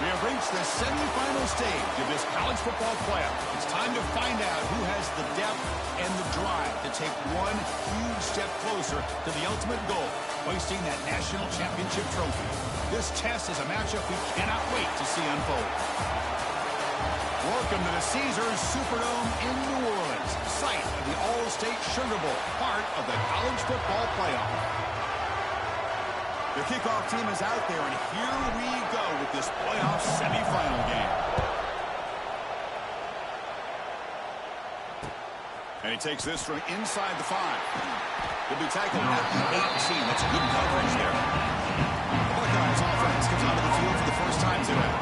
We have reached the semifinal stage of this college football playoff. It's time to find out who has the depth and the drive to take one huge step closer to the ultimate goal, hoisting that national championship trophy. This test is a matchup we cannot wait to see unfold. Welcome to the Caesars Superdome in New Orleans, site of the All-State Sugar Bowl, part of the college football playoff. The kickoff team is out there, and here we go with this playoff semifinal game. And he takes this from inside the 5. He'll be tackled at the 18. That's good coverage there. The Buckeyes offense comes onto the field for the first time today.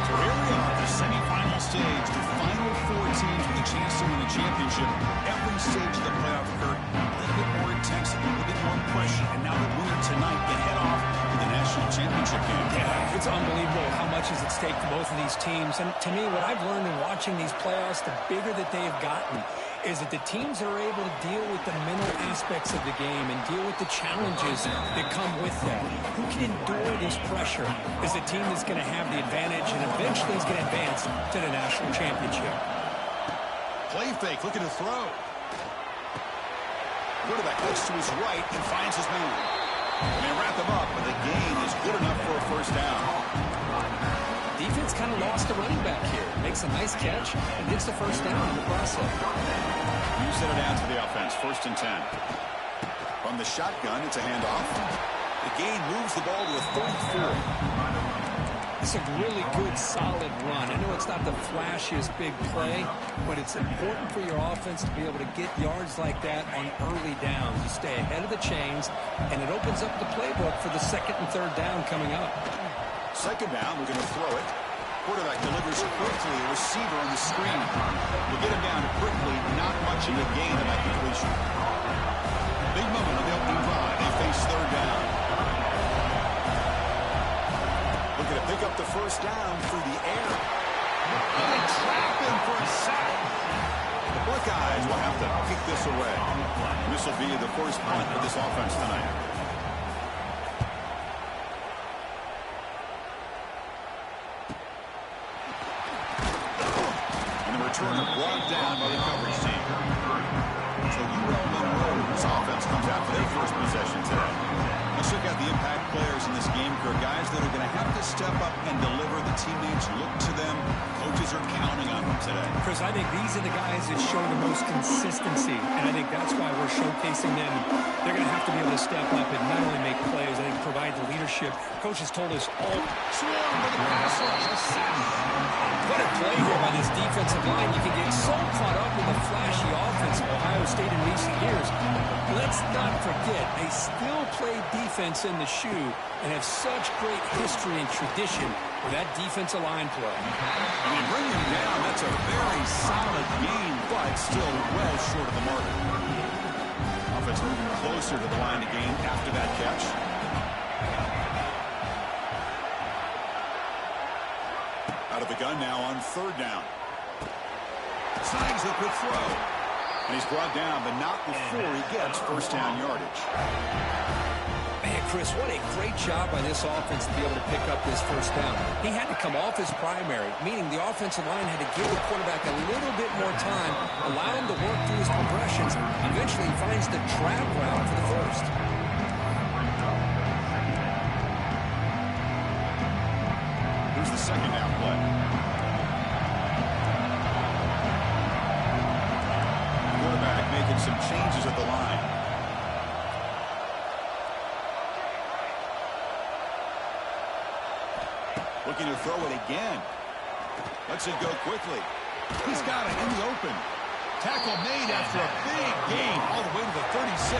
So here we are, the semifinal stage, the final 4 teams with a chance to win a championship. Every stage of the playoff occurred a little bit more intensity, a little bit more pressure, and now the winner tonight can head off to the national championship game. Yeah, it's unbelievable how much is at stake for both of these teams. And to me, what I've learned in watching these playoffs, the bigger that they have gotten, is that the teams that are able to deal with the mental aspects of the game and deal with the challenges that come with that. Who can endure this pressure is the team that's going to have the advantage and eventually is going to advance to the national championship. Play fake, looking to throw. Quarterback looks to his right and finds his man. And they wrap him up, but the gain is good enough for a first down. Defense kind of lost the running back here. Makes a nice catch and gets the first down in the process. You set it down to the offense, 1st and 10. From the shotgun, it's a handoff. The gain moves the ball to a 34. It's a really good, solid run. I know it's not the flashiest big play, but it's important for your offense to be able to get yards like that on early downs. You stay ahead of the chains, and it opens up the playbook for the 2nd and 3rd down coming up. 2nd down, we're going to throw it. Quarterback delivers quickly, a receiver on the screen. We'll get him down quickly, not much of a gain of that completion. Big moment on the opening drive. They face 3rd down. Looking to pick up the first down through the air. And they trap him for a sack. The Buckeyes will have to kick this away. This will be the first punt of this offense tonight. Returner brought down by the coverage team. So UL Monroe's offense comes out for their first possession today. Let's check out the impact players in this game for guys that are going to have to step up and deliver. The teammates look to them. Coaches are counting on them today. Chris, I think these are the guys that show the most consistency, and I think that's why we're showcasing them. They're going to have to be able to step up and not only make plays, I think provide the leadership. Coaches told us all. Swarm with the pass rush. A sack. What a play here by this defensive line. You can get so caught up in the flashy offense of Ohio State in recent years. Let's not forget, they still play defense in the shoe and have such great history and tradition with that defensive line play. And they bring him down. That's a very solid gain, but still well short of the mark. Offense moving closer to the line of gain after that catch. Out of the gun now on 3rd down. Signs the quick throw. And he's brought down, but not before he gets first down yardage. Man, Chris, what a great job by this offense to be able to pick up this first down. He had to come off his primary, meaning the offensive line had to give the quarterback a little bit more time, allow him to work through his progressions. Eventually, he finds the trap route for the first. Here's the 2nd down play. Quarterback making some changes at the line. Looking to throw it again. Lets it go quickly. He's got it in the open. Tackle made after a big gain all the way to the 36.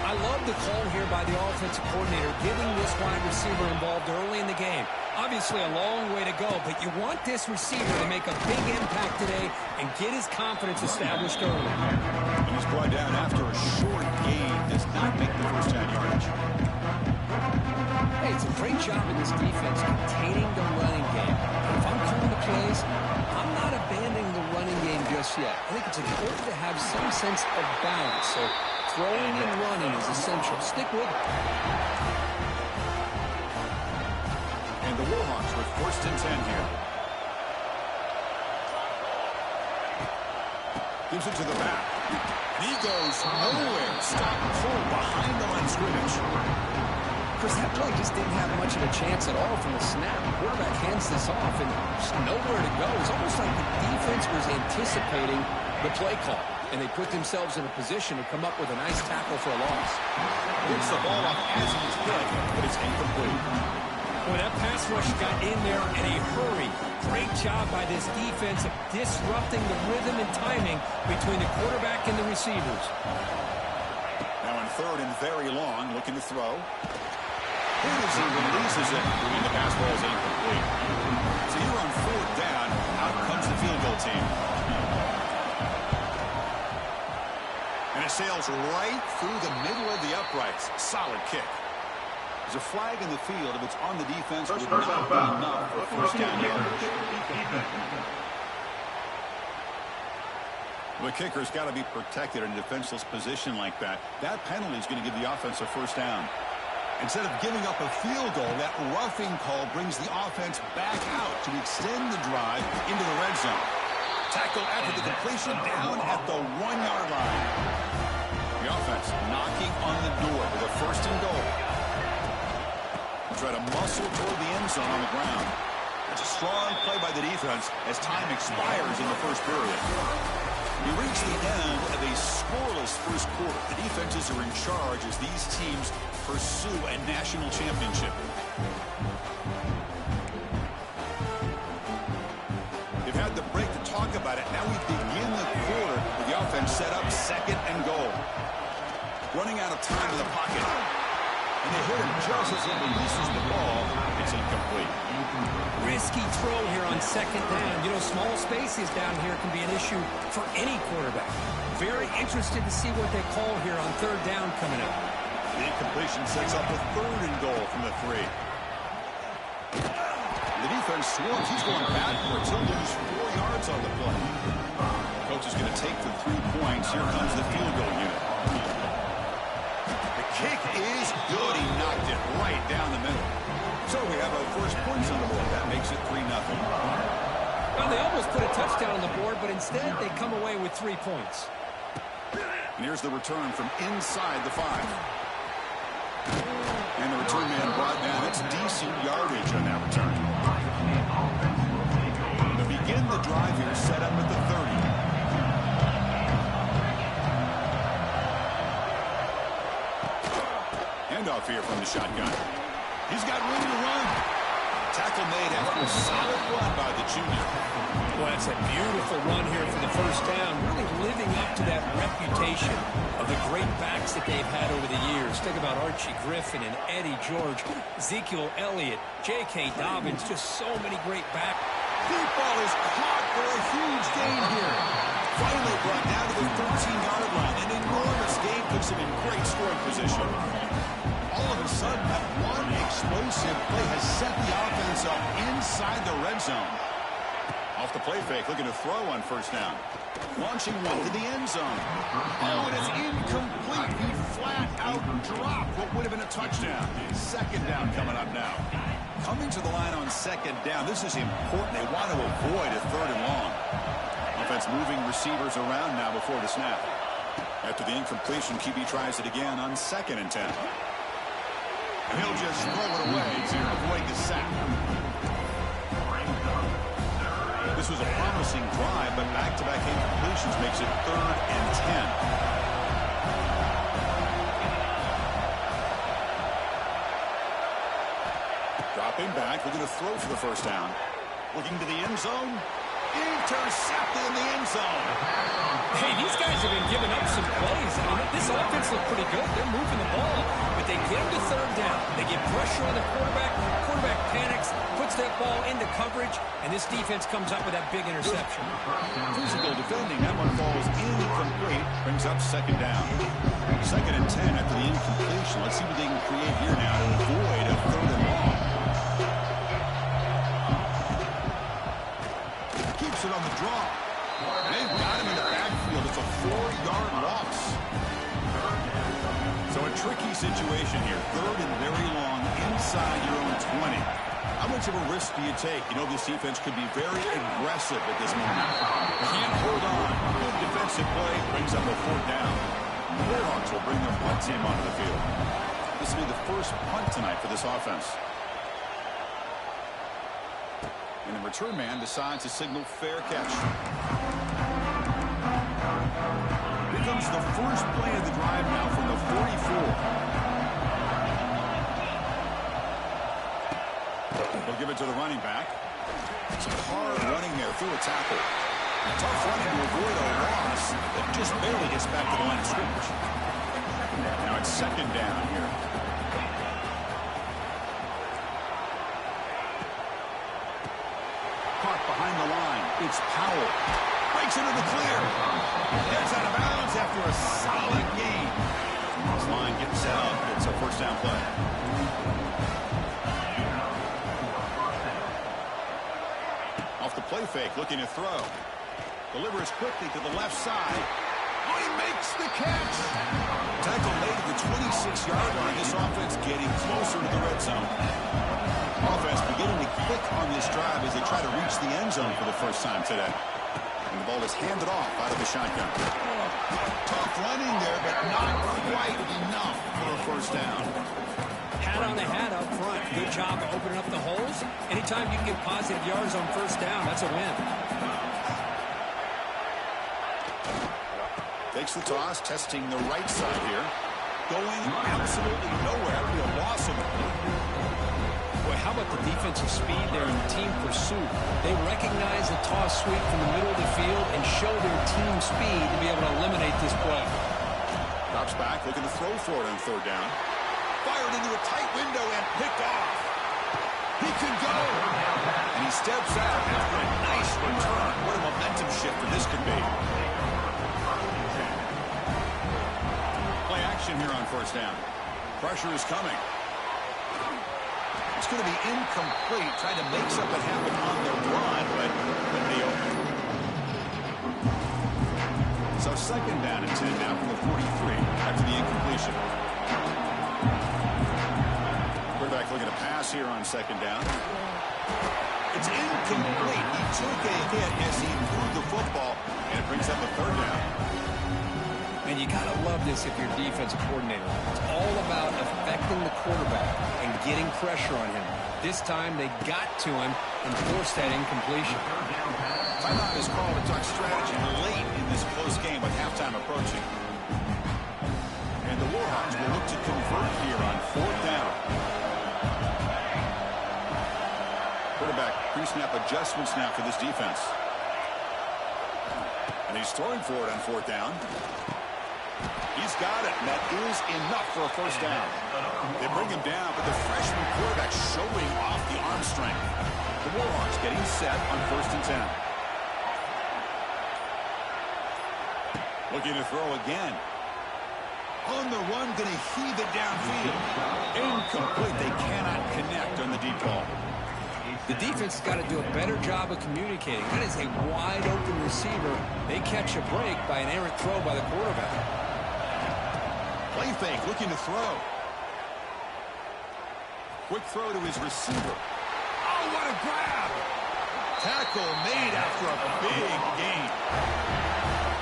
I love the call here by the offensive coordinator, getting this wide receiver involved early in the game. Obviously a long way to go, but you want this receiver to make a big impact today and get his confidence established early. And he's brought down after a short gain. Does not make the first down yardage. Hey, it's a great job in this defense containing the running game. But if I'm calling the plays, I'm not abandoning the running game just yet. I think it's important to have some sense of balance. So throwing and running is essential. Stick with it. And And the Warhawks with 1st and 10 here. Gives it to the back. He goes nowhere. Stop cold behind the line of scrimmage. Chris, that play just didn't have much of a chance at all from the snap. The quarterback hands this off, and just nowhere to go. It's almost like the defense was anticipating the play call, and they put themselves in a position to come up with a nice tackle for a loss. Gets the ball off as he's hit, but it's incomplete. Well, that pass rush got in there in a hurry. Great job by this defense of disrupting the rhythm and timing between the quarterback and the receivers. Now in 3rd and very long, looking to throw. Here as he releases it, and the pass ball is incomplete. So here on 4th down, out comes the field goal team. And it sails right through the middle of the uprights. Solid kick. There's a flag in the field. If it's on the defense, it would not be enough for 1st down yardage. The kicker's got to be protected in a defenseless position like that. That penalty is going to give the offense a 1st down. Instead of giving up a field goal, that roughing call brings the offense back out to extend the drive into the red zone. Tackle after the completion down at the 1-yard line. The offense knocking on the door with a 1st and goal. Try to muscle toward the end zone on the ground. It's a strong play by the defense as time expires in the 1st period. We reach the end of a scoreless 1st quarter. The defenses are in charge as these teams pursue a national championship. They've had the break to talk about it. Now we begin the quarter with the offense set up 2nd and goal. Running out of time in the pocket. And they hit him just as he releases the ball. It's incomplete. Risky throw here on 2nd down. You know, small spaces down here can be an issue for any quarterback. Very interested to see what they call here on 3rd down coming up. The incompletion sets up a 3rd and goal from the 3. The defense swarms. He's going backwards. He'll lose 4 yards on the play. Coach is going to take the 3 points. Here comes the field goal unit. Kick is good. He knocked it right down the middle. So we have our 1st points on the board. That makes it 3-0. Well, they almost put a touchdown on the board, but instead they come away with 3 points. And here's the return from inside the 5. And the return man brought down. That's decent yardage on that return. To begin the drive here, set up at the 30. Off here from the shotgun. He's got room to run. Tackle made after a solid run by the junior. Well, that's a beautiful run here for the 1st down. Really living up to that reputation of the great backs that they've had over the years. Think about Archie Griffin and Eddie George, Ezekiel Elliott, J.K. Dobbins, just so many great backs. Deep ball is caught for a huge gain here. Finally brought down to the 13-yard line. An enormous gain puts him in great scoring position. All of a sudden, that one explosive play has set the offense up inside the red zone. Off the play fake, looking to throw on 1st down. Launching one to the end zone. Oh, and it's incomplete. He flat out dropped what would have been a touchdown. 2nd down coming up now. Coming to the line on 2nd down. This is important. They want to avoid a 3rd and long. Offense moving receivers around now before the snap. After the incompletion, QB tries it again on 2nd and 10. And he'll just throw it away to avoid the sack. This was a promising drive, but back-to-back incompletions makes it 3rd and 10. Dropping back, looking to throw for the 1st down. Looking to the end zone. Intercepted in the end zone. Hey, these guys have been giving up some plays. I mean, this offense looked pretty good. They're moving the ball, but they get him to 3rd down. They get pressure on the quarterback. Quarterback panics, puts that ball into coverage, and this defense comes up with that big interception. Physical defending. That one falls incomplete. Brings up 2nd down. 2nd and 10 after the incompletion. Let's see what they can create here now to avoid a 3rd and long. Keeps it on the draw. They've got him in the backfield. It's a 4-yard loss. So a tricky situation here. Third and very long inside your own 20. How much of a risk do you take? You know, this defense could be very aggressive at this moment. Can't hold on. Good defensive play brings up a fourth down. The Warhawks will bring their punt team onto the field. This will be the first punt tonight for this offense. And the return man decides to signal fair catch. Here comes the first play of the drive now from the 44. They'll give it to the running back. It's hard running there through a tackle. Tough running to avoid a loss that just barely gets back to the line of scrimmage. Now it's second down here. Caught behind the line. It's Powell. Breaks into the clear. Gets out of bounds after a solid gain. This line gets set up. It's a first down play. Off the play fake, looking to throw. Delivers quickly to the left side. Oh, he makes the catch. Tackle made at the 26-yard line. This offense getting closer to the red zone. Offense beginning to click on this drive as they try to reach the end zone for the first time today. And the ball is handed off out of the shotgun. Tough running there, but not quite enough for a first down. Hat on a hat up front. Good job of opening up the holes. Anytime you can get positive yards on first down, that's a win. Takes the toss, testing the right side here. Going absolutely nowhere. A loss of it. Boy, how about the defensive speed there in the team pursuit? They recognize the toss sweep from the middle of the field and show their team speed to be able to eliminate this play. Drops back, looking to throw for it on third down. Fired into a tight window and picked off. He could go. And he steps out after a nice return. What a momentum shifter this could be. Play action here on first down. Pressure is coming. It's going to be incomplete. Trying to make something happen on the run, but couldn't be open. So second down and 10 now from the 43 after the incompletion. Quarterback looking to pass here on second down. It's incomplete. He took a hit as he threw the football, and it brings up a third down. And you got to love this if you're a defensive coordinator. It's all about affecting the quarterback and getting pressure on him. This time they got to him and forced that incompletion. Timeout is called to talk strategy late in this close game with halftime approaching. And the Warhawks will look to convert here on fourth down. Quarterback pre-snap adjustments now for this defense. And he's throwing for it on fourth down. He's got it, and that is enough for a first down. They bring him down, but the freshman quarterback showing off the arm strength. The Warhawks getting set on first and 10. Looking to throw again. On the run, going to heave it downfield. Incomplete. They cannot connect on the deep ball. The defense has got to do a better job of communicating. That is a wide-open receiver. They catch a break by an errant throw by the quarterback. Play fake, looking to throw. Quick throw to his receiver. Oh, what a grab! Tackle made after a big gain.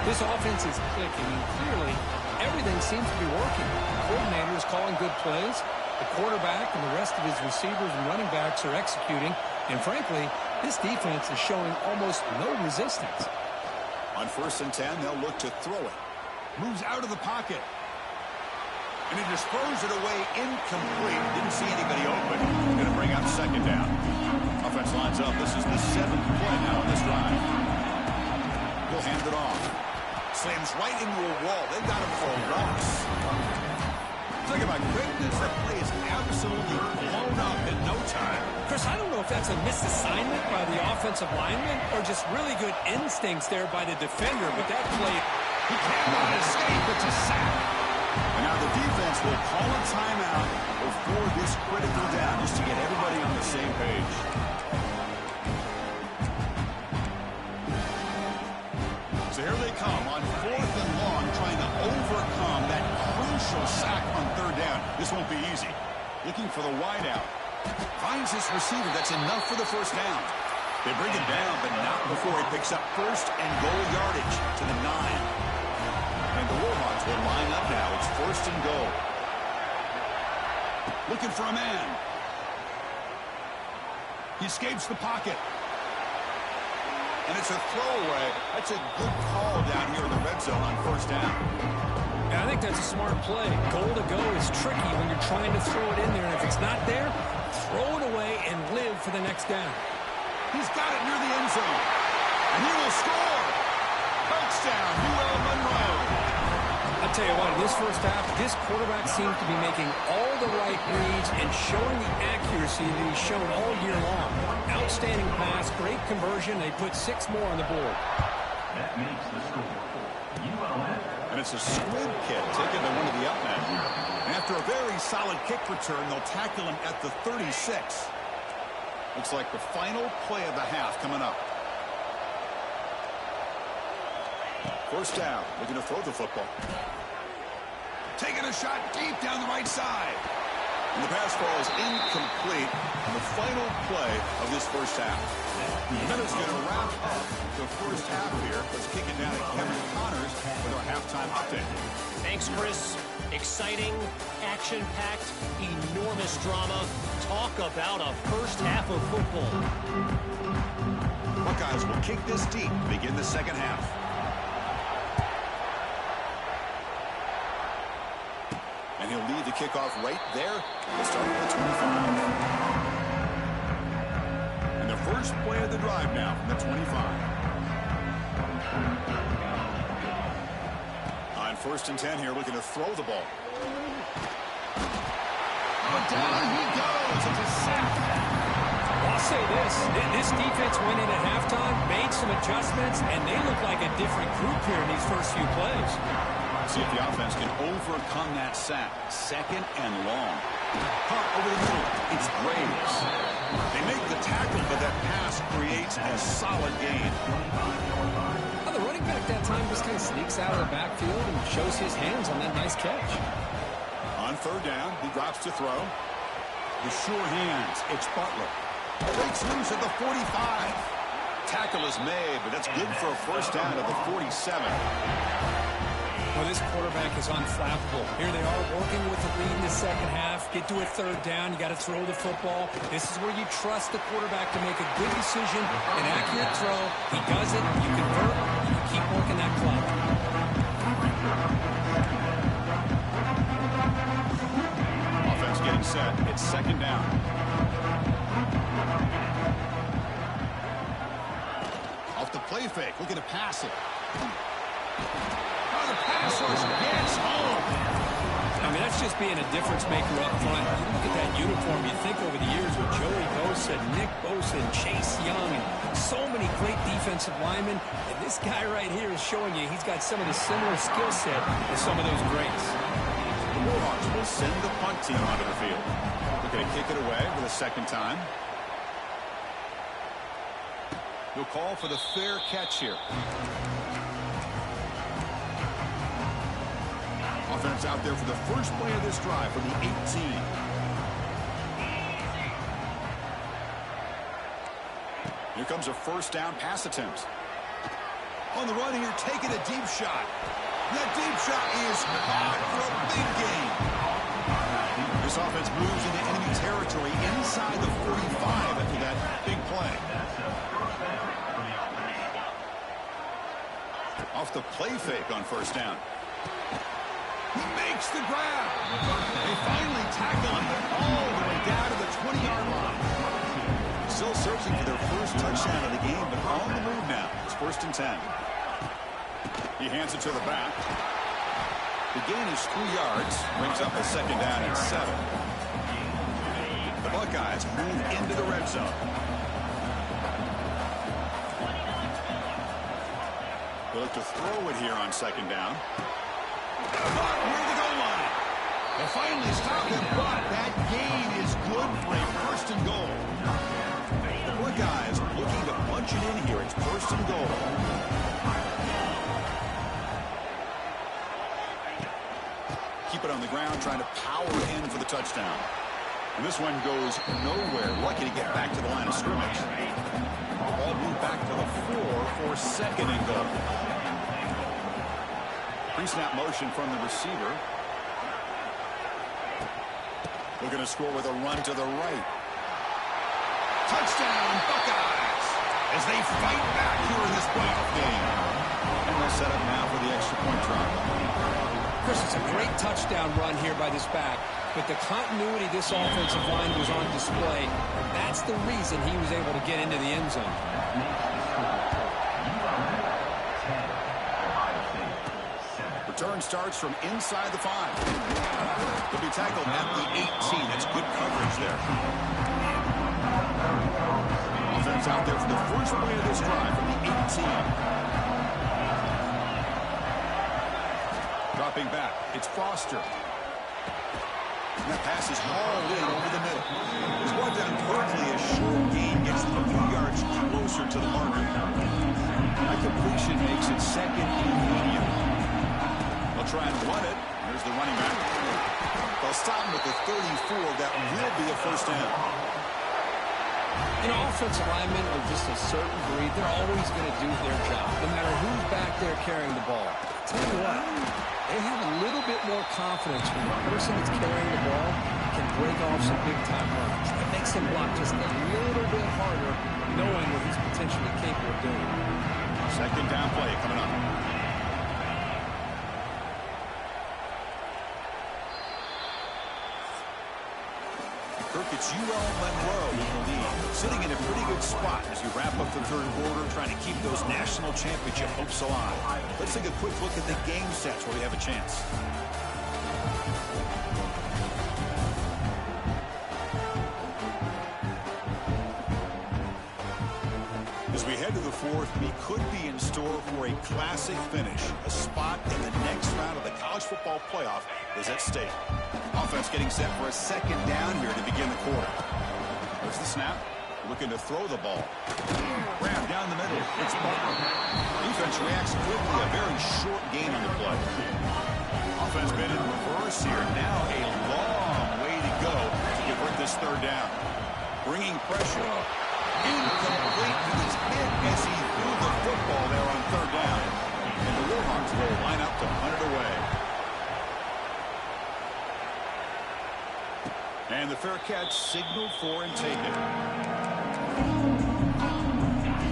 This offense is clicking, and clearly everything seems to be working. The coordinator is calling good plays. The quarterback and the rest of his receivers and running backs are executing. And frankly, this defense is showing almost no resistance. On first and 10, they'll look to throw it. Moves out of the pocket. And he just throws it away incomplete. Didn't see anybody open. Going to bring up second down. Offense lines up. This is the 7th play now on this drive. He'll hand it off. Slams right into a wall. They got him for a loss. Talk about greatness. That play is absolutely blown up in no time. Chris, I don't know if that's a misassignment by the offensive lineman or just really good instincts there by the defender, but that play, he cannot escape. It's a sack. And now the defense will call a timeout before this critical down just to get everybody on the same page. So here they come on fourth and long, trying to overcome that crucial sack on third This won't be easy. Looking for the wide out. Finds his receiver. That's enough for the first down. They bring him down, but not before he picks up first and goal yardage to the 9. And the Warhawks will line up now. It's first and goal. Looking for a man. He escapes the pocket. And it's a throwaway. That's a good call down here in the red zone on first down. Yeah, I think that's a smart play. Goal to go is tricky when you're trying to throw it in there. And if it's not there, throw it away and live for the next down. He's got it near the end zone. And he will score. Touchdown, UL Monroe. I'll tell you what, in this first half, this quarterback seems to be making all the right reads and showing the accuracy that he's shown all year long. Outstanding pass, great conversion. They put 6 more on the board. That makes the score. And it's a squib kick taken to one of the up men. And after a very solid kick return, they'll tackle him at the 36. Looks like the final play of the half coming up. First down, looking to throw the football. Taking a shot deep down the right side. And the pass ball is incomplete on the final play of this first half. And that is going to wrap up the first half here. Let's kick it down to Kevin Connors with our halftime update. Thanks, Chris. Exciting, action-packed, enormous drama. Talk about a first half of football. Buckeyes will kick this deep to begin the second half. And he'll lead the kickoff right there. We'll start with the 25. And the first play of the drive now from the 25. On first and 10 here, looking to throw the ball. But down he goes. It's a sack. I'll say this defense went in at halftime, made some adjustments, and they look like a different group here in these first few plays. See if the offense can overcome that sack. Second and long. Punt over the middle. It's Graves. They make the tackle, but that pass creates a solid gain. Well, the running back that time just kind of sneaks out of the backfield and shows his hands on that nice catch. On third down, he drops to throw. The sure hands. It's Butler. Breaks loose at the 45. Tackle is made, but that's good for a first down at the 47. Well, this quarterback is unflappable. Here they are working with the lead in the second half. Get to a third down. You got to throw the football. This is where you trust the quarterback to make a good decision, an accurate throw. He does it. You convert. You keep working that clock. Offense getting set. It's second down. Off the play fake. Looking to pass it. The pass rush gets home. I mean, that's just being a difference maker up front. You look at that uniform, you think over the years with Joey Bosa, Nick Bosa, and Chase Young, and so many great defensive linemen. And this guy right here is showing you he's got some of the similar skill set as some of those greats. The Warhawks will send the punt team onto the field. Looking to kick it away for the second time. He'll call for the fair catch here. Offense out there for the first play of this drive from the 18. Here comes a first down pass attempt. On the run here, taking a deep shot. That deep shot is caught for a big gain. This offense moves into enemy territory inside the 45 after that big play. Off the play fake on first down. He makes the grab. They finally tackle him all the way down to the 20-yard line. Still searching for their first touchdown of the game, but on the move now. It's first and 10. He hands it to the back. The gain is 3 yards. Brings up a second down and 7. The Buckeyes move into the red zone. They look to throw it here on second down. But near the goal line. They finally stop him, but that gain is good for a first and goal. The Buckeyes looking to punch it in here. It's first and goal. Keep it on the ground, trying to power in for touchdown. And this one goes nowhere. Lucky to get back to the line of scrimmage. The ball moved back to the 4 for second and goal. Pre-snap motion from the receiver. Looking to score with a run to the right. Touchdown, Buckeyes! As they fight back here in this playoff game. And they'll set up now for the extra point try. Chris, it's a great touchdown run here by this back, but the continuity this offensive line was on display. That's the reason he was able to get into the end zone. Return starts from inside the 5. He'll be tackled at the 18. That's good coverage there. Offense out there for the first play of this drive from the 18. Dropping back, it's Foster. And that pass is hauled in over the middle. He's brought down quickly as short gain gets a few yards closer to the marker. A completion makes it second and medium. They'll try and run it. Here's the running back. They'll stop him at the 34. That will be a first down. You know, offensive linemen are just a certain breed. They're always going to do their job, no matter who's back there carrying the ball. Tell you what, they have a little bit more confidence when the person that's carrying the ball can break off some big-time runs. It makes them block just a little bit harder, knowing what he's potentially capable of doing. Second down play coming up. Kirk, it's UL Monroe in the lead, sitting in a pretty good spot as you wrap up the third quarter, trying to keep those national championship hopes alive. Let's take a quick look at the game sets where we have a chance. As we head to the fourth, we could be in store for a classic finish. A spot in the next round of the college football playoff is at stake. Offense getting set for a second down here to begin the quarter. There's the snap. Looking to throw the ball. Grab down the middle. It's Butler. Defense reacts quickly. A very short gain on the play. Offense been in reverse here. Now a long way to go to convert this third down. Bringing pressure. Incomplete. He was hit as he threw the football there on third down. And the Warhawks will line up to punt it away. And the fair catch signaled for and taken.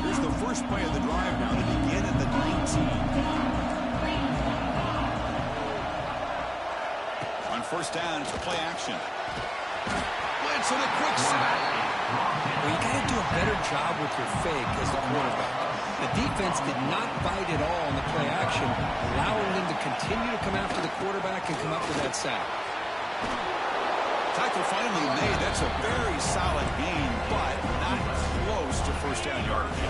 Here's the first play of the drive now. They begin at the 19. On first down, it's play action. Blitz and a quick sack. Well, you got to do a better job with your fake as the quarterback. The defense did not bite at all in the play action, allowing them to continue to come after the quarterback and come up with that sack. Tackle finally made. That's a very solid gain, but not close to first down yardage.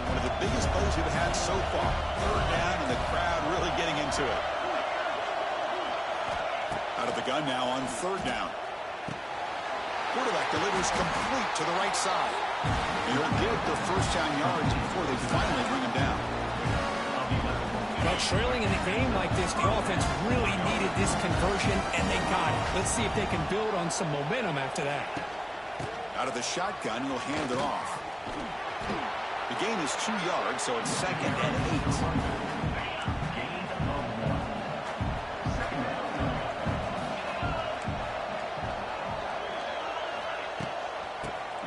One of the biggest plays we've had so far. Third down, and the crowd really getting into it. Out of the gun now on third down. Quarterback delivers complete to the right side. And he'll get the first down yards before they finally bring him down. Well, trailing in a game like this, the offense really needed this conversion, and they got it. Let's see if they can build on some momentum after that. Out of the shotgun, he'll hand it off. The gain is 2 yards, so it's second and 8.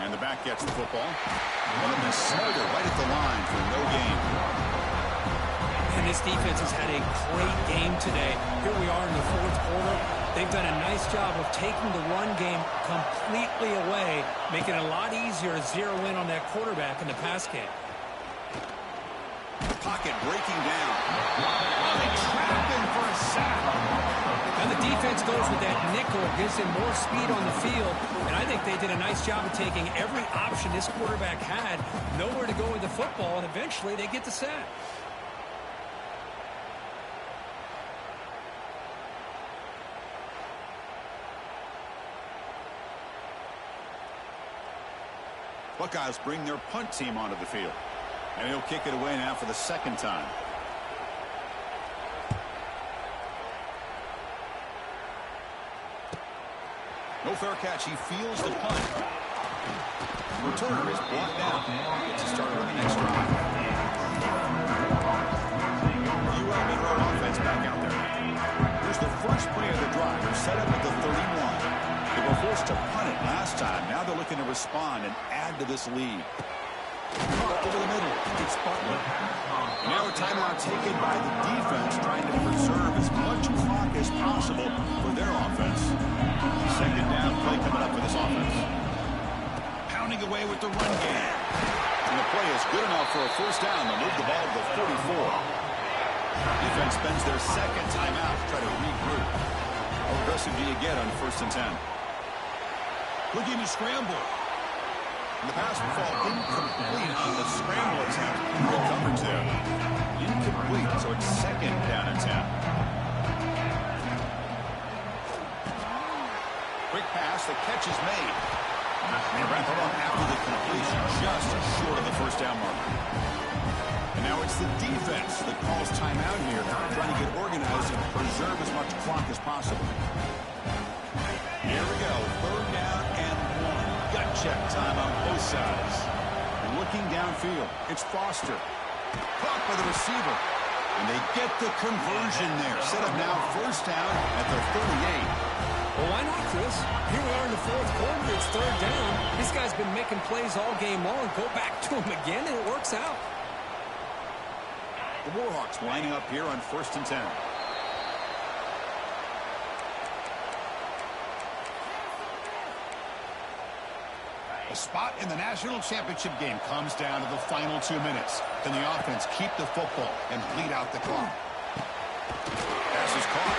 And the back gets the football. One of them is Snyder right at the line for no gain. And this defense has had a great game today. Here we are in the fourth quarter. They've done a nice job of taking the run game completely away, making it a lot easier to zero in on that quarterback in the pass game. Pocket breaking down. They trap him for a sack. Now the defense goes with that nickel, gives him more speed on the field, and I think they did a nice job of taking every option this quarterback had, nowhere to go with the football, and eventually they get the sack. Buckeyes bring their punt team onto the field. And he'll kick it away now for the second time. No fair catch. He feels the punt. Returner is brought down. Gets a starter on the next drive. UL Monroe offense back out there. Here's the first play of the drive. They're set up at the 31. They were forced to punt it last time. Now they're looking to respond and add to this lead. Over the middle. It's Butler. And now a timeout taken by the defense, trying to preserve as much clock as possible for their offense. Second down play coming up for this offense. Pounding away with the run game. And the play is good enough for a first down. They'll move the ball to the 44. Defense spends their second timeout to try to regroup. How aggressive do you get on 1st and 10? Looking to scramble. And the pass will fall incomplete. The scramblers have good coverage there. Incomplete, so it's second down and 10. Quick pass, the catch is made. And wrap it up after the completion, just short of the first down mark. And now it's the defense that calls timeout here, trying to get organized and preserve as much clock as possible. Here we go, 3rd down and 1. Gut check time on both sides. Looking downfield, it's Foster. Caught by the receiver. And they get the conversion there. Set up now 1st down at the 38. Well, why not, Chris? Here we are in the 4th quarter. It's 3rd down. This guy's been making plays all game long. Go back to him again, and it works out. The Warhawks lining up here on 1st and 10. A spot in the national championship game comes down to the final 2 minutes. Can the offense keep the football and bleed out the clock? Pass is caught.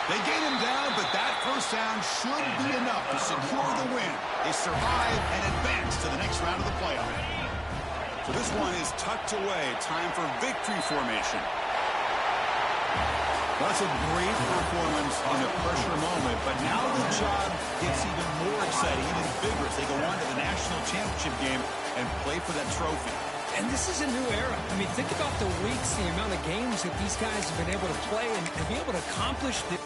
They gain him down, but that first down should be enough to secure the win. They survive and advance to the next round of the playoff. So this one is tucked away. Time for victory formation. That's a great performance in a pressure moment, but now the job gets even more exciting, even bigger as they go on to the national championship game and play for that trophy. And this is a new era. I mean, think about the weeks, the amount of games that these guys have been able to play and be able to accomplish this.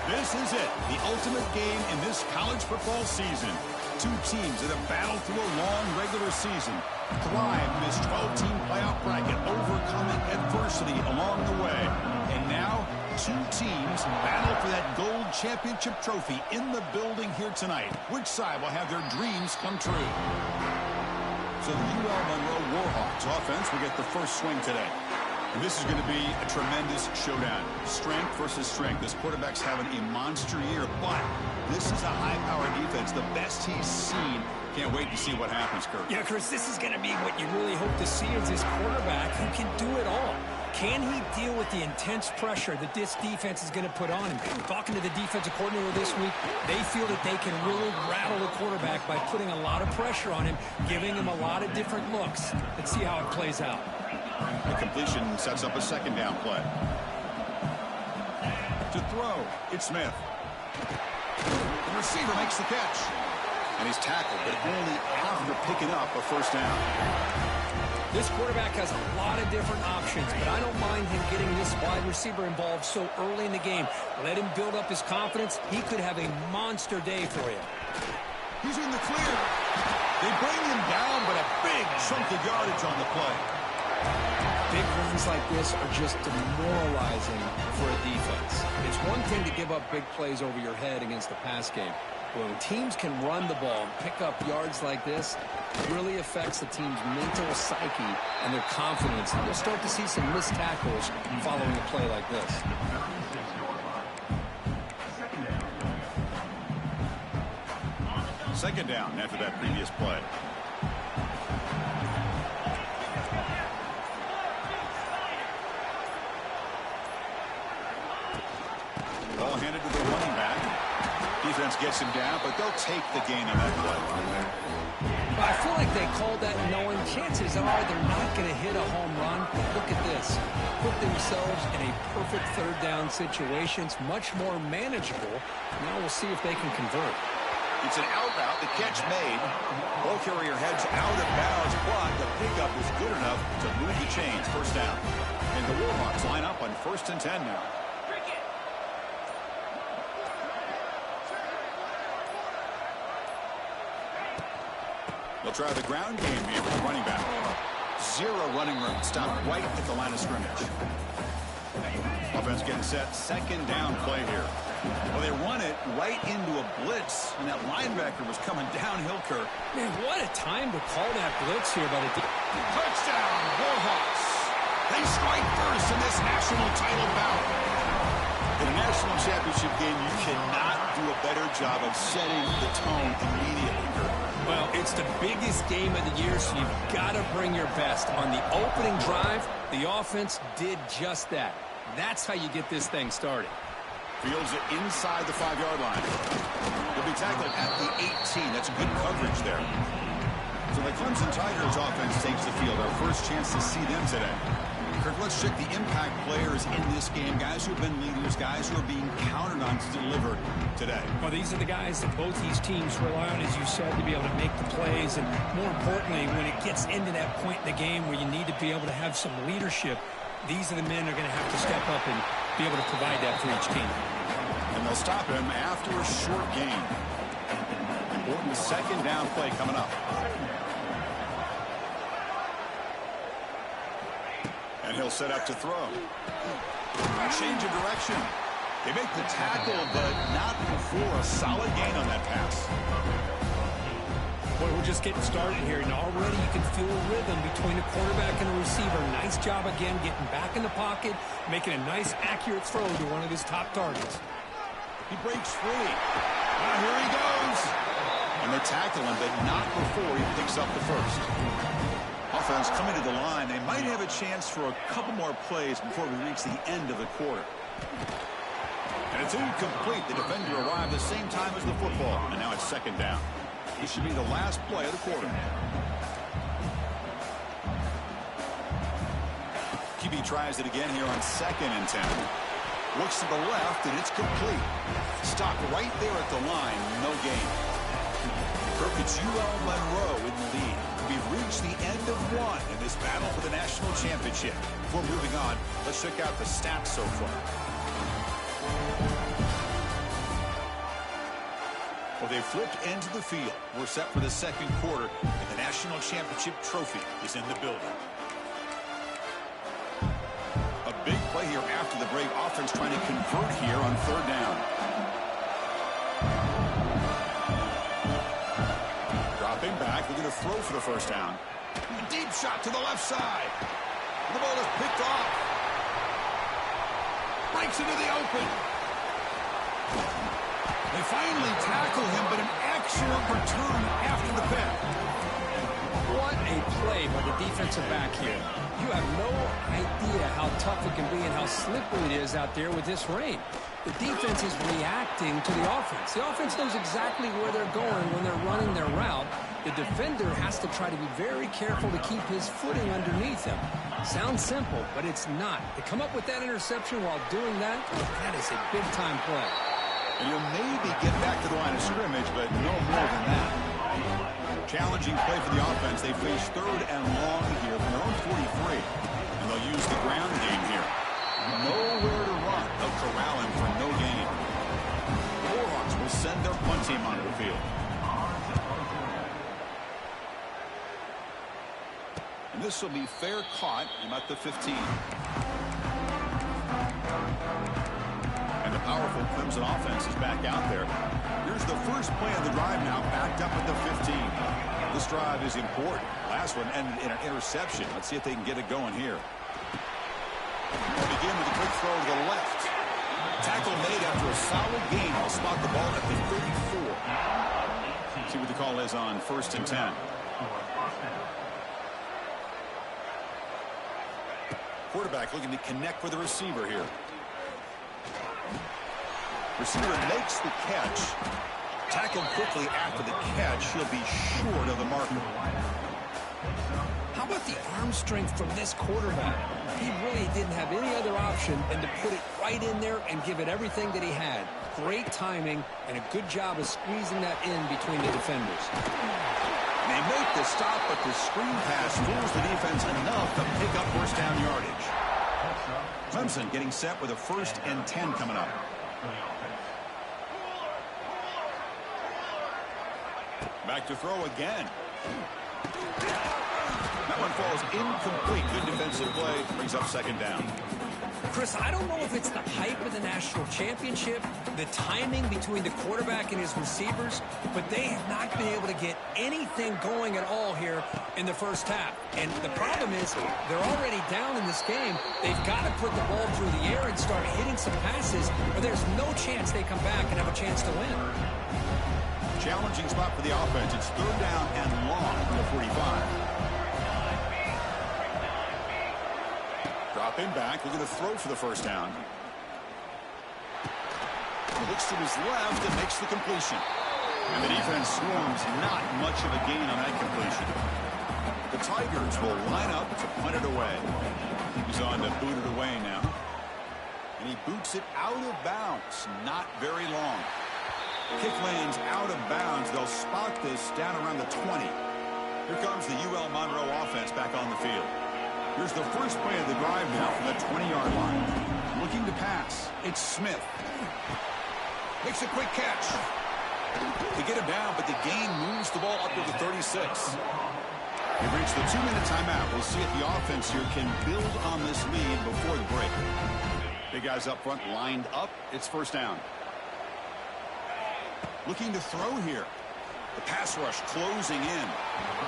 This is it, the ultimate game in this college football season. 2 teams that have battled through a long regular season, thrived in this 12-team playoff bracket, overcoming adversity along the way. And now, 2 teams battle for that gold championship trophy in the building here tonight. Which side will have their dreams come true? So the UL Monroe Warhawks offense will get the first swing today. And this is going to be a tremendous showdown. Strength versus strength. This quarterback's having a monster year, but this is a high-powered defense, the best he's seen. Can't wait to see what happens, Kurt. Yeah, Chris, this is going to be what you really hope to see is this quarterback who can do it all. Can he deal with the intense pressure that this defense is going to put on him? Talking to the defensive coordinator this week, they feel that they can really rattle the quarterback by putting a lot of pressure on him, giving him a lot of different looks. Let's see how it plays out. The completion sets up a second down play. To throw, it's Smith. The receiver makes the catch. And he's tackled, but only after picking up a first down. This quarterback has a lot of different options, but I don't mind him getting this wide receiver involved so early in the game. Let him build up his confidence. He could have a monster day for you. He's in the clear. They bring him down, but a big chunk of yardage on the play. Big runs like this are just demoralizing for a defense. It's one thing to give up big plays over your head against the pass game. When teams can run the ball and pick up yards like this, it really affects the team's mental psyche and their confidence. You'll start to see some missed tackles following a play like this. Second down after that previous play. Ball handed to the running back. Defense gets him down, but they'll take the gain on that play. I feel like they called that knowing chances are they're not going to hit a home run. Look at this. Put themselves in a perfect third down situation. It's much more manageable. Now we'll see if they can convert. It's an out route. The catch made. Ball carrier heads out of bounds, but the pickup was good enough to move the chains. First down. And the Warhawks line up on 1st and 10 now. They'll try the ground game here with the running back. Zero running room. Stopped right at the line of scrimmage. Offense getting set. Second down play here. Well, they run it right into a blitz, and that linebacker was coming downhill, Kirk. Man, what a time to call that blitz here by the touchdown, Warhawks. They strike first in this national title bout. In a national championship game, you cannot do a better job of setting the tone immediately, Kirk. Well, it's the biggest game of the year, so you've got to bring your best. On the opening drive, the offense did just that. That's how you get this thing started. Fields it inside the 5-yard line. He'll be tackled at the 18. That's good coverage there. So the Clemson Tigers offense takes the field. Our first chance to see them today. Kirk, let's check the impact players in this game. Guys who have been leaders, guys who are being counted on to deliver today. Well, these are the guys that both these teams rely on, as you said, to be able to make the plays. And more importantly, when it gets into that point in the game where you need to be able to have some leadership, these are the men that are going to have to step up and be able to provide that for each team. And they'll stop him after a short gain. Important second down play coming up. And he'll set up to throw. A change of direction. They make the tackle, but not before a solid gain on that pass. Boy, we're just getting started here, and already you can feel a rhythm between the quarterback and the receiver. Nice job again getting back in the pocket, making a nice, accurate throw to one of his top targets. He breaks free. Now here he goes. And they tackle him, but not before he picks up the first. Offense coming to the line. They might have a chance for a couple more plays before we reach the end of the quarter. And it's incomplete. The defender arrived the same time as the football. And now it's second down. This should be the last play of the quarter. QB tries it again here on 2nd and 10. Looks to the left, and it's complete. Stopped right there at the line. No gain. Kirk, it's UL Monroe in the lead. We've reached the end of one in this battle for the national championship. Before moving on, let's check out the stats so far. Well, they flipped into the field. We're set for the second quarter, and the national championship trophy is in the building. A big play here after the break. Offense trying to convert here on 3rd down. Dropping back, looking to throw for the first down. A deep shot to the left side. The ball is picked off. Breaks into the open. They finally tackle him, but an excellent return after the pick. What a play by the defensive back here. You have no idea how tough it can be and how slippery it is out there with this rain. The defense is reacting to the offense. The offense knows exactly where they're going when they're running their route. The defender has to try to be very careful to keep his footing underneath him. Sounds simple, but it's not. To come up with that interception while doing that, that is a big-time play. And you'll maybe get back to the line of scrimmage, but no more than that. Challenging play for the offense. They face 3rd and long here from their own 43. And they'll use the ground game here. Nowhere to run. They'll corral him for no gain. The Warhawks will send their punt team onto the field. And this will be fair caught about the 15. And the powerful Clemson offense is back out there. Here's the first play of the drive now, backed up at the 15. This drive is important. Last one ended in an interception. Let's see if they can get it going here. They'll begin with a quick throw to the left. Tackle made after a solid gain. They'll spot the ball at the 34. See what the call is on 1st and 10. Quarterback looking to connect with the receiver here. Receiver makes the catch. Tackled quickly after the catch. He'll be short of the marker. How about the arm strength from this quarterback? He really didn't have any other option than to put it right in there and give it everything that he had. Great timing and a good job of squeezing that in between the defenders. They make the stop, but the screen pass fools the defense enough to pick up 1st down yardage. Clemson getting set with a 1st and 10 coming up. Back to throw again. That one falls incomplete. Good defensive play. Brings up 2nd down. Chris, I don't know if it's the hype of the national championship, the timing between the quarterback and his receivers, but they have not been able to get anything going at all here in the first half. And the problem is they're already down in this game. They've got to put the ball through the air and start hitting some passes, or there's no chance they come back and have a chance to win. Challenging spot for the offense. It's 3rd down and long from the 45. Drop in back. Looking to throw for the 1st down. He looks to his left and makes the completion. And the defense swarms. Not much of a gain on that completion. The Tigers will line up to punt it away. He's on to boot it away now. And he boots it out of bounds. Not very long. Kick lands out of bounds. They'll spot this down around the 20. Here comes the UL Monroe offense back on the field. Here's the first play of the drive now from the 20-yard line. Looking to pass. It's Smith. Makes a quick catch. They get him down, but the gain moves the ball up to the 36. They've reached the 2-minute timeout. We'll see if the offense here can build on this lead before the break. Big guys up front lined up. It's 1st down. Looking to throw here. The pass rush closing in.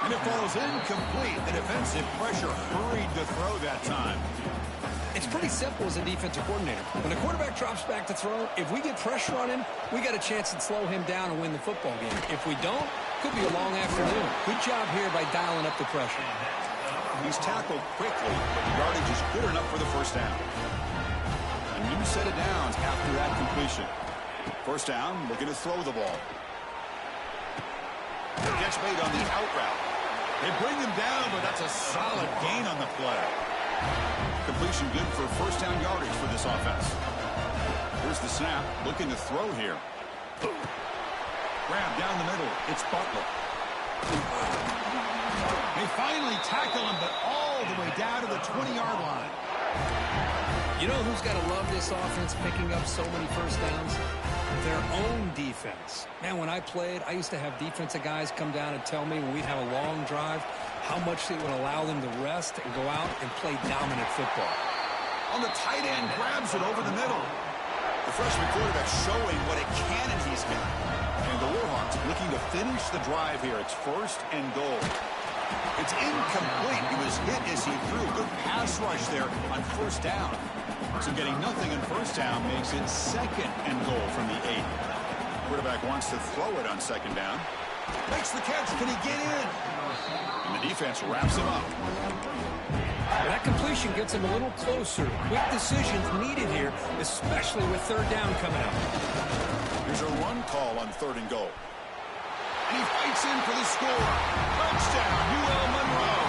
And it falls incomplete. The defensive pressure hurried to throw that time. It's pretty simple as a defensive coordinator. When the quarterback drops back to throw, if we get pressure on him, we got a chance to slow him down and win the football game. If we don't, could be a long afternoon. Good job here by dialing up the pressure. He's tackled quickly, but the yardage is good enough for the 1st down. A new set of downs after that completion. 1st down, looking to throw the ball. Catch made on the out route. They bring him down, but that's a solid gain on the play. Completion good for 1st down yardage for this offense. Here's the snap. Looking to throw here. Grab down the middle. It's Butler. They finally tackle him, but all the way down to the 20-yard line. You know who's got to love this offense picking up so many 1st downs? Their own defense. Man, when I played, I used to have defensive guys come down and tell me when we'd have a long drive how much it would allow them to rest and go out and play dominant football. On the tight end, grabs it over the middle. The freshman quarterback showing what a cannon he's got. And the Warhawks looking to finish the drive here. It's 1st and goal. It's incomplete. He was hit as he threw. Good pass rush there on 1st down. So getting nothing on 1st down makes it 2nd and goal from the 8. Quarterback wants to throw it on 2nd down. Makes the catch. Can he get in? And the defense wraps him up. That completion gets him a little closer. Quick decisions needed here, especially with 3rd down coming up. Here's a run call on 3rd and goal. And he fights in for the score. Touchdown, UL Monroe.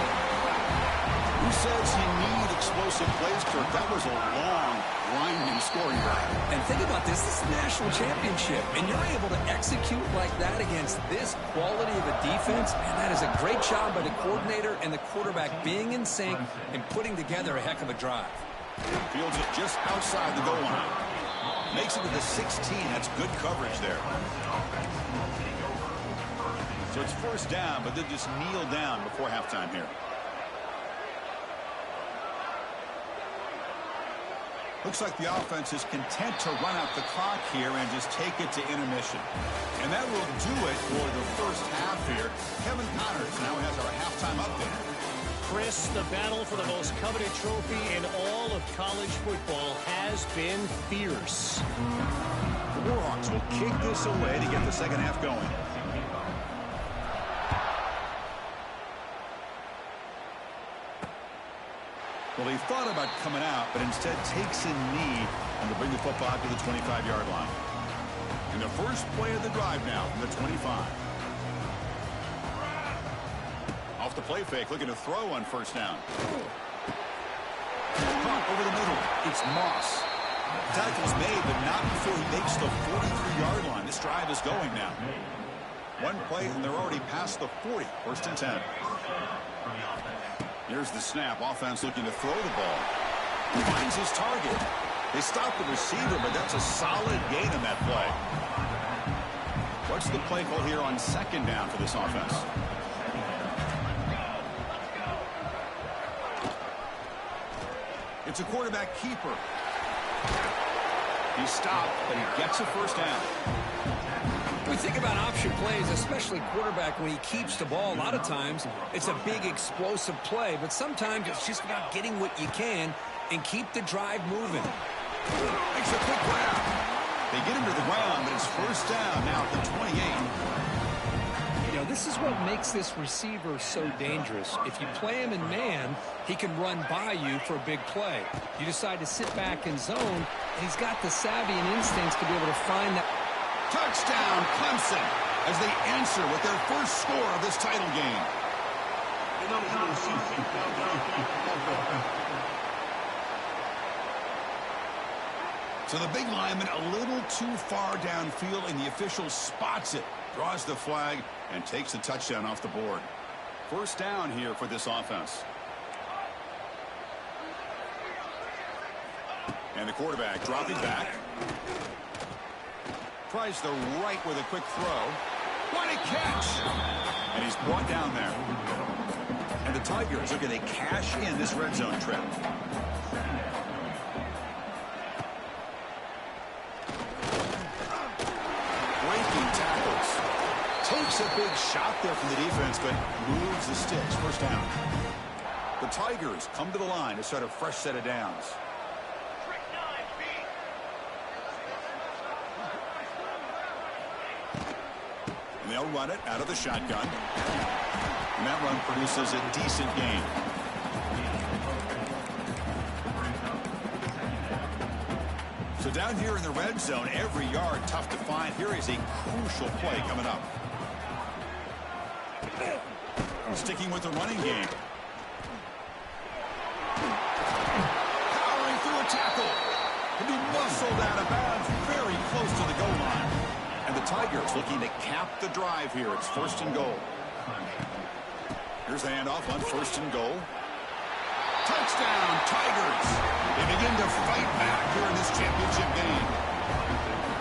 Who says you need explosive plays, Kirk? That was a long, grinding scoring drive. And think about this. This is a national championship, and you're able to execute like that against this quality of a defense, and that is a great job by the coordinator and the quarterback being in sync and putting together a heck of a drive. Fields it just outside the goal line. Makes it to the 16. That's good coverage there. So it's first down, but they'll just kneel down before halftime here. Looks like the offense is content to run out the clock here and just take it to intermission. And that will do it for the first half here. Kevin Connors now has our halftime update. Chris, the battle for the most coveted trophy in all of college football has been fierce. The Warhawks will kick this away to get the second half going. Well, he thought about coming out, but instead takes a knee and will bring the football to the 25-yard line. And the first play of the drive now from the 25. Off the play fake, looking to throw on first down. Caught over the middle. It's Moss. Tackle's made, but not before he makes the 43-yard line. This drive is going now. One play, and they're already past the 40. First and 10. Here's the snap. Offense looking to throw the ball. Finds his target. They stop the receiver, but that's a solid gain in that play. What's the play call here on second down for this offense? It's a quarterback keeper. He stopped, but he gets a first down. We think about option plays, especially quarterback, when he keeps the ball. A lot of times, it's a big explosive play, but sometimes it's just about getting what you can and keep the drive moving. Makes a quick grab. They get him to the ground, but it's first down now at the 28. You know, this is what makes this receiver so dangerous. If you play him in man, he can run by you for a big play. You decide to sit back in zone, and he's got the savvy and instincts to be able to find that. Touchdown, Clemson, as they answer with their first score of this title game. So the big lineman a little too far downfield, and the official spots it, draws the flag, and takes the touchdown off the board. First down here for this offense. And the quarterback dropping back. Tries the right with a quick throw. What a catch! And he's brought down there. And the Tigers are going to cash in this red zone trip. Breaking tackles. Takes a big shot there from the defense, but moves the sticks. First down. The Tigers come to the line to start a fresh set of downs. They'll run it out of the shotgun. And that run produces a decent gain. So down here in the red zone, every yard tough to find. Here is a crucial play coming up. Sticking with the running game. Powering through a tackle. He'll be muscled out of bounds very close to the goal line. And the Tigers looking to cap the drive here. It's first and goal. Here's the handoff on first and goal. Touchdown, Tigers. They begin to fight back here in this championship game.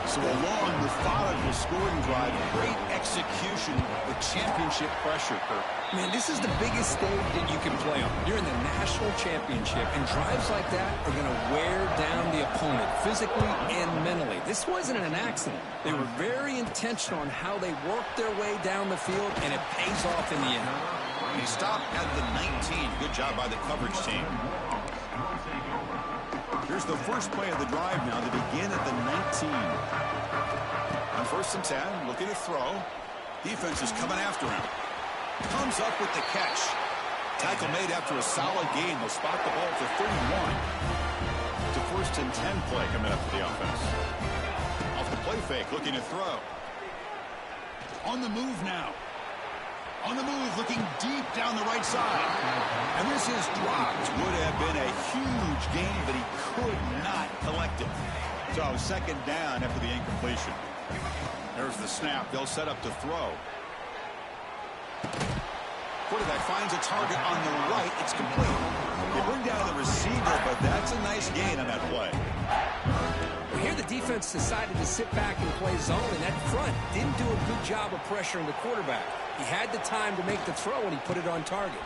So a long, methodical scoring drive. Great execution with championship pressure, Kirk. Man, this is the biggest stage that you can play on. You're in the national championship, and drives like that are going to wear down the opponent physically and mentally. This wasn't an accident. They were very intentional on how they worked their way down the field, and it pays off in the end. He stopped at the 19. Good job by the coverage team. Here's the first play of the drive now to begin at the 19. On first and 10, looking to throw. Defense is coming after him. Comes up with the catch. Tackle made after a solid gain. They'll spot the ball to 31. It's a first and 10 play coming up for the offense. Off the play fake, looking to throw. On the move now. On the move, looking deep down the right side. And this is dropped. Would have been a huge gain, but he could not collect it. So second down after the incompletion. There's the snap. They'll set up to throw. Quarterback finds a target on the right. It's complete. They bring down the receiver, but that's a nice gain on that play. Well, here the defense decided to sit back and play zone, and that front didn't do a good job of pressuring the quarterback. He had the time to make the throw, and he put it on target.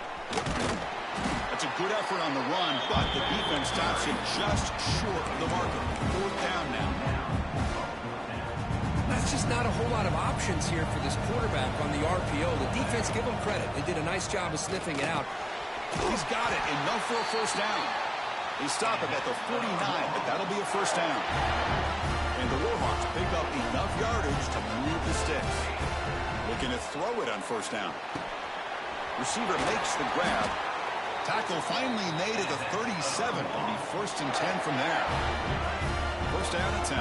That's a good effort on the run, but the defense stops him just short of the marker. Fourth down now. That's just not a whole lot of options here for this quarterback on the RPO. The defense, give them credit. They did a nice job of sniffing it out. He's got it, enough for a first down. They stop him at the 49, but that'll be a first down. And the Warhawks pick up enough yardage to move the sticks. Looking to throw it on first down. Receiver makes the grab. Tackle finally made at the 37. It'll be first and 10 from there. First down at 10.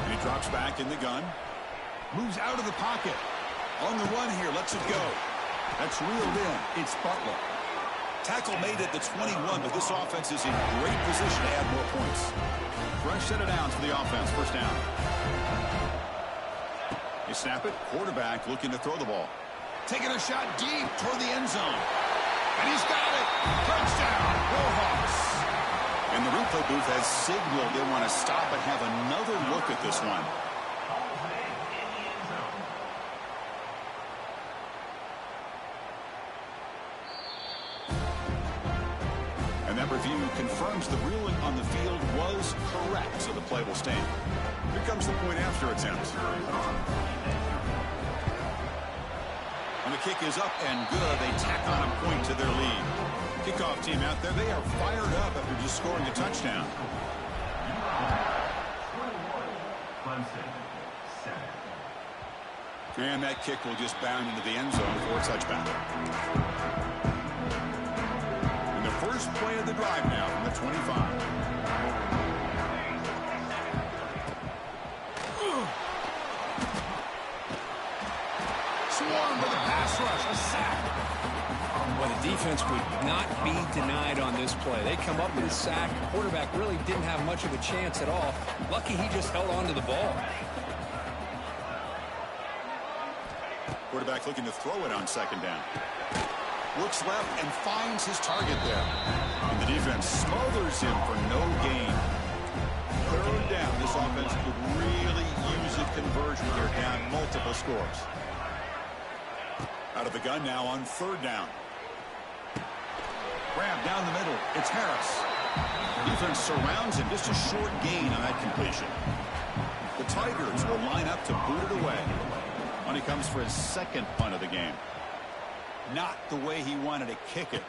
And he drops back in the gun. Moves out of the pocket. On the run here, lets it go. That's reeled in. It's Butler. Tackle made at the 21, but this offense is in great position to add more points. Fresh set of downs for the offense. First down. You snap it. Quarterback looking to throw the ball. Taking a shot deep toward the end zone. And he's got it. Touchdown, Warhawks. And the replay booth has signaled they want to stop and have another look at this one. And that review confirms the ruling on the field was correct, so the play will stand. Here comes the point after attempt. And the kick is up and good. They tack on a point to their lead. Kickoff team out there, they are fired up after just scoring a touchdown. And that kick will just bound into the end zone for a touchback. And the first play of the drive now from the 25. Swarmed with a pass rush, a sack. Well, the defense would not be denied on this play. They come up with a sack. The quarterback really didn't have much of a chance at all. Lucky he just held on to the ball. Quarterback looking to throw it on second down. Looks left and finds his target there. And the defense smothers him for no gain. Third down, this offense could really use a conversion here, down multiple scores. Out of the gun now on third down. Grab down the middle. It's Harris. Defense surrounds him. Just a short gain on that completion. The Tigers will line up to boot it away. When he comes for his second punt of the game. Not the way he wanted to kick it.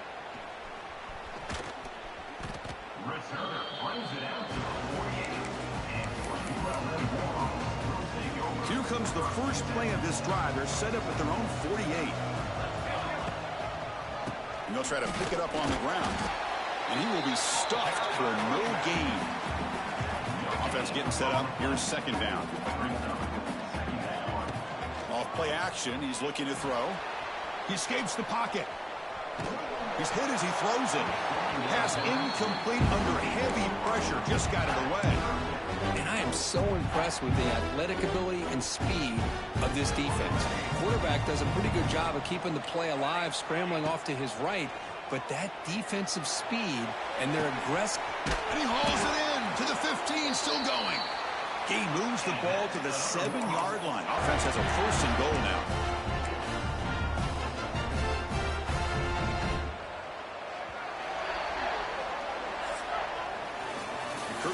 Returner brings it out to the 48. Here comes the first play of this drive. They're set up at their own 48. And they'll try to pick it up on the ground. And he will be stuffed for no gain. Offense getting set up. Here's second down. Off play action. He's looking to throw. He escapes the pocket. He's hit as he throws it. Pass incomplete under heavy pressure. Just got it away. And I am so impressed with the athletic ability and speed of this defense. The quarterback does a pretty good job of keeping the play alive, scrambling off to his right. But that defensive speed and their aggressive... And he hauls it in to the 15, still going. He moves the ball to the 7-yard line. Offense has a first and goal now.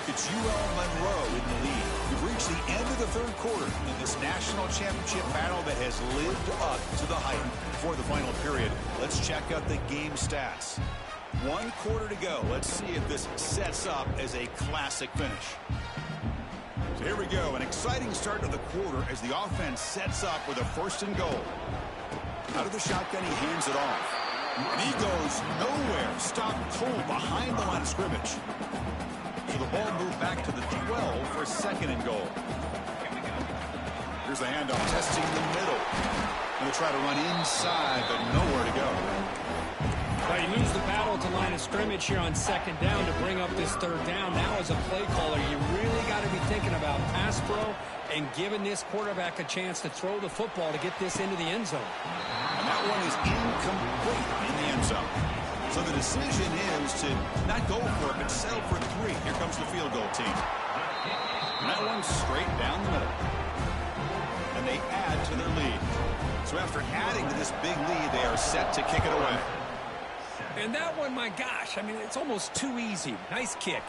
It's UL Monroe in the lead. We've reached the end of the third quarter in this national championship battle that has lived up to the hype. Before the final period, let's check out the game stats. 1 quarter to go. Let's see if this sets up as a classic finish. So here we go. An exciting start to the quarter as the offense sets up with a first and goal. Out of the shotgun, he hands it off. And he goes nowhere. Stopped cold behind the line of scrimmage. So the ball moved back to the 12 for second and goal. Here's the handoff, testing the middle. Going to try to run inside, but nowhere to go. Well, you lose the battle at the line of scrimmage here on second down to bring up this third down. Now, as a play caller, you really got to be thinking about pass pro and giving this quarterback a chance to throw the football to get this into the end zone. And that one is incomplete in the end zone. So the decision is to not go for it, but settle for 3. Here comes the field goal team. And that one's straight down the middle. And they add to their lead. So after adding to this big lead, they are set to kick it away. And that one, my gosh, I mean, it's almost too easy. Nice kick.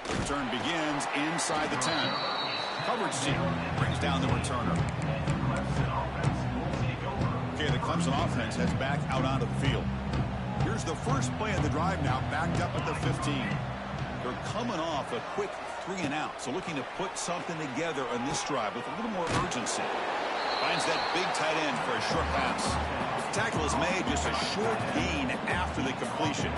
The return begins inside the 10. Coverage team brings down the returner. Okay, the Clemson offense heads back out onto the field. Here's the first play of the drive now, backed up at the 15. They're coming off a quick 3-and-out, so looking to put something together on this drive with a little more urgency. Finds that big tight end for a short pass. The tackle is made, just a short gain after the completion.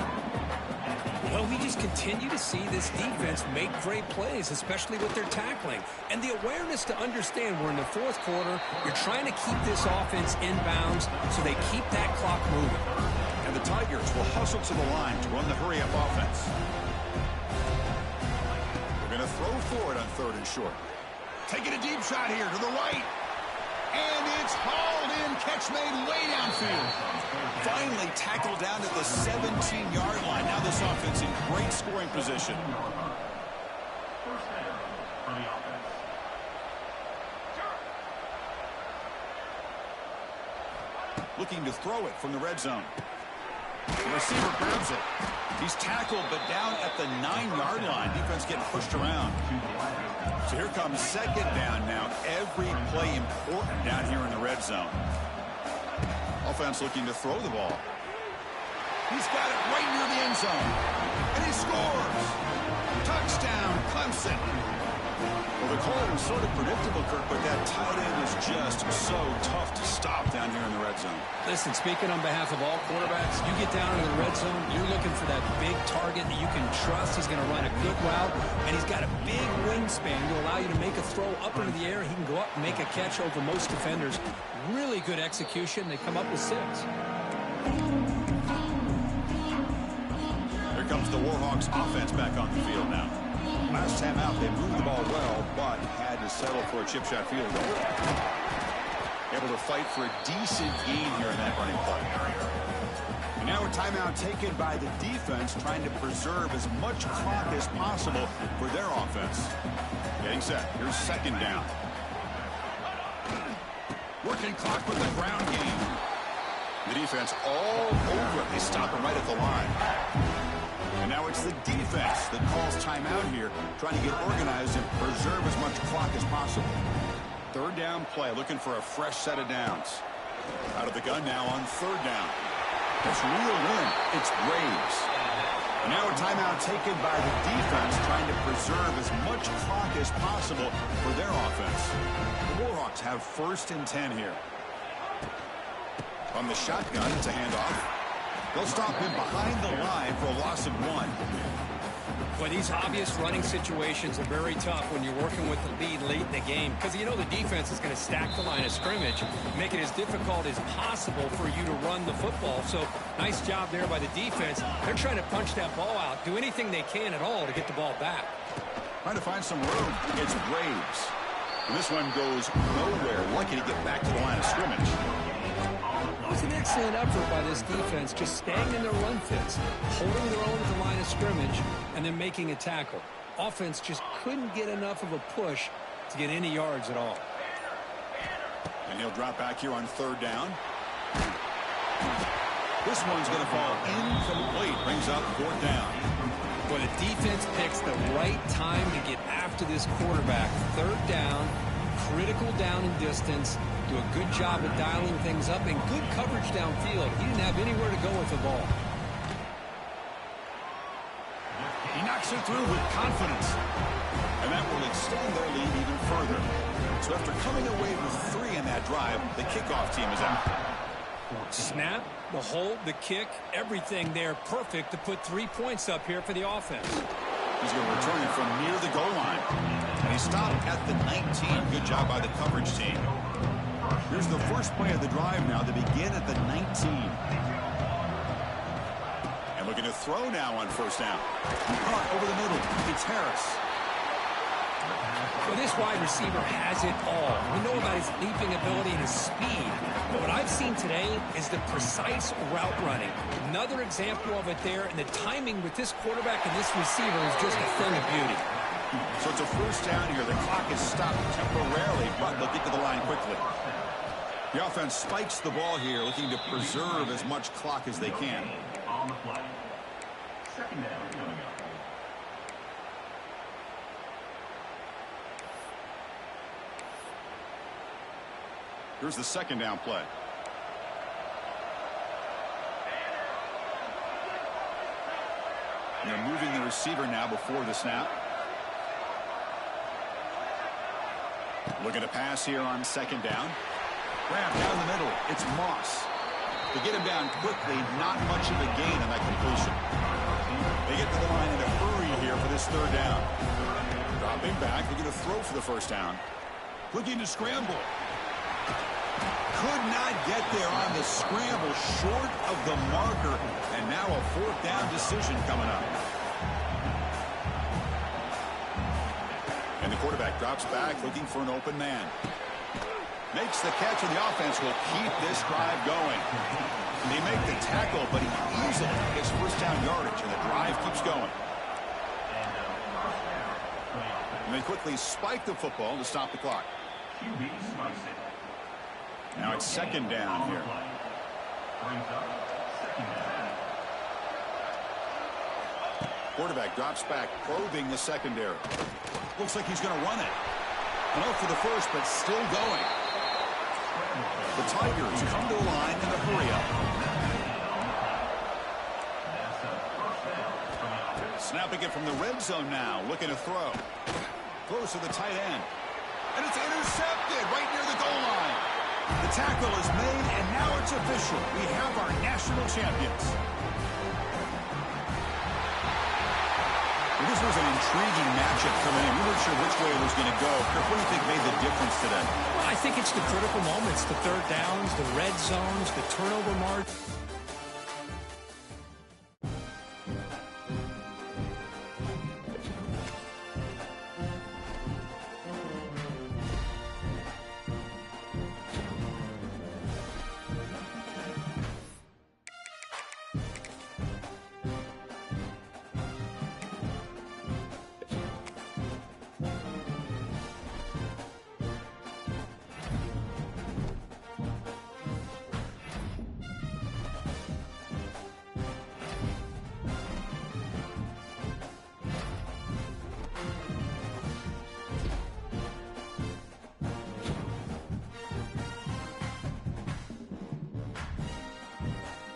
Well, we just continue to see this defense make great plays, especially with their tackling. And the awareness to understand we're in the fourth quarter, you're trying to keep this offense in bounds so they keep that clock moving. And the Tigers will hustle to the line to run the hurry-up offense. They're going to throw for it on 3rd and short. Taking a deep shot here to the right. And it's hauled in, catch made way downfield. Finally tackled down at the 17-yard line. Now this offense in great scoring position. Looking to throw it from the red zone. The receiver grabs it. He's tackled, but down at the 9-yard line. Defense getting pushed around. So here comes second down now. Every play important down here in the red zone. Offense looking to throw the ball. He's got it right near the end zone. And he scores. Touchdown, Clemson. Well, the call was sort of predictable, Kirk, but that tight end is just so tough to stop down here in the red zone. Listen, speaking on behalf of all quarterbacks, you get down into the red zone, you're looking for that big target that you can trust. He's going to run a good route, and he's got a big wingspan to allow you to make a throw up into the air. He can go up and make a catch over most defenders. Really good execution. They come up with 6. Here comes the Warhawks offense back on the field now. Last time out, they moved the ball well, but had to settle for a chip shot field goal. Able to fight for a decent gain here in that running play. And now a timeout taken by the defense, trying to preserve as much clock as possible for their offense. Getting set. Here's second down. Working clock with the ground game. The defense all over it. They stop him right at the line. And now it's the defense that calls timeout here, trying to get organized and preserve as much clock as possible. Third down play, looking for a fresh set of downs. Out of the gun now on 3rd down. It's reeled in. It's Graves. And now a timeout taken by the defense, trying to preserve as much clock as possible for their offense. The Warhawks have 1st and 10 here. On the shotgun, it's a handoff. They'll stop him behind the line for a loss of 1. But these obvious running situations are very tough when you're working with the lead late in the game, because you know the defense is going to stack the line of scrimmage, make it as difficult as possible for you to run the football. So nice job there by the defense. They're trying to punch that ball out, do anything they can at all to get the ball back. Trying to find some room. It's Graves. And this one goes nowhere. Lucky to get back to the line of scrimmage. It was an excellent effort by this defense, just staying in their run fits, holding their own at the line of scrimmage, and then making a tackle. Offense just couldn't get enough of a push to get any yards at all. And he'll drop back here on 3rd down. This one's going to fall incomplete. Brings up 4th down. Well, the defense picks the right time to get after this quarterback. 3rd down, critical down and distance. Do a good job of dialing things up and good coverage downfield. He didn't have anywhere to go with the ball. He knocks it through with confidence. And that will extend their lead even further. So after coming away with 3 in that drive, the kickoff team is out. Snap, the hold, the kick, everything there perfect to put 3 points up here for the offense. He's going to return it from near the goal line. And He stopped at the 19. Good job by the coverage team. Here's the first play of the drive now. They begin at the 19. And looking to throw now on first down. Caught over the middle. It's Harris. Well, this wide receiver has it all. We know about his leaping ability and his speed. But what I've seen today is the precise route running. Another example of it there, and the timing with this quarterback and this receiver is just a thing of beauty. So it's a first down here. The clock is stopped temporarily, but they'll get to the line quickly. The offense spikes the ball here, looking to preserve as much clock as they can. On the play. Second down coming up. Here's the second down play. They're moving the receiver now before the snap. Looking to pass here on second down. Grab down the middle. It's Moss. To get him down quickly, not much of a gain on that completion. They get to the line in a hurry here for this third down. Dropping back, looking to throw for the first down. Looking to scramble. Could not get there on the scramble, short of the marker, and now a fourth down decision coming up. And the quarterback drops back, looking for an open man. Makes the catch, and the offense will keep this drive going. They make the tackle, but he easily gets first down yardage, and the drive keeps going. And they quickly spike the football to stop the clock. QB spikes it. Now it's second down here. Brings up second down. Quarterback drops back, probing the secondary. Looks like he's going to run it. No for the first, but still going. The Tigers come to the line in a hurry-up. Snapping it from the red zone now, looking to throw. Throws to the tight end. And it's intercepted right near the goal line. The tackle is made, and now it's official. We have our national champions. Well, this was an intriguing matchup coming in. We weren't sure which way it was going to go. Kirk, what do you think made the difference today? Well, I think it's the critical moments, the third downs, the red zones, the turnover margin.